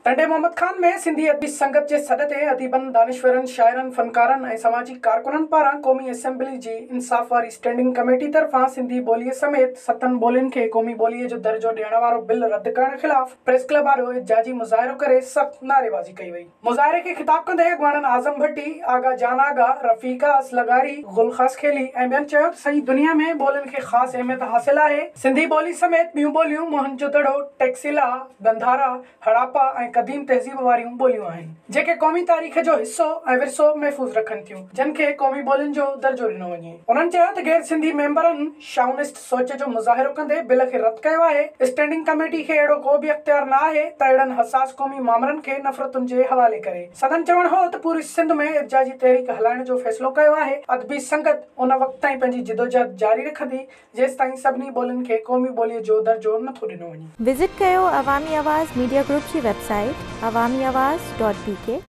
टंडे मोहम्मद खान में सिंधी अदबी संगत के सॾ ते अदीबन, दानिशवरनि, शाइरनि, फनकारनि ऐं समाजी कारकुननि पारां क़ौमी असेंबली जी इंसाफ़ वारी स्टैंडिंग कमेटी तरफ़ां सिंधी ॿोलीअ समेत 7 ॿोलियुनि खे क़ौमी ॿोलीअ जो दर्जो ॾियण वारो बिल रद्द करण ख़िलाफ़ प्रेस क्लब आॾो एहतिजाजी मुज़ाहिरो करे सख़्त नारेबाज़ी कई वई। मुज़ाहिरे खे ख़िताब कंदे अॻवाननि आज़म भट्टी, आगा जान आगा, रफ़ीका असलगारी, गुलखास खेली ऐं ॿियनि चयो त सॼी दुनिया में ॿोलियुनि खे ख़ासि अहमियत हासिल आहे। सिंधी ॿोली समेत ॿियूं ॿोलियूं मोहनजोदड़ो, टेक्सिला, गंधारा, हड़ापा ऐं क़दीम तहज़ीब वारियूं ॿोलियूं आहिनि, जेके क़ौमी तारीख़ जो हिसो ऐं विरसो महफ़ूज़ रखनि थियूं, जिन खे क़ौमी ॿोलियुनि जो दर्जो ॾिनो वञे। उन्हनि चयो त गैर सिंधी मेंबरनि शाउनिस्ट सोच जो मुज़ाहिरो कंदे बिल खे रद्द कयो आहे। स्टैंडिंग कमेटी खे अहिड़ो को बि इख्तियार न आहे त अहिड़नि हसास क़ौमी मामलनि खे नफ़रतुनि जे हवाले करे। सदन चवणु हो त पूरी सिंध में एहतिजाजी तहरीक हलाइण जो फ़ैसिलो कयो आहे। अदबी संगत उन वक़्त ताईं पंहिंजी जिदोजहद जारी रखंदी जेसिताईं सभिनी ॿोलियुनि खे क़ौमी ॿोलीअ जो दर्जो नथो ॾिनो वञे। विज़िट कयो अवामी आवाज़ मीडिया ग्रुप जी वेबसाइट awamiawaz.pk।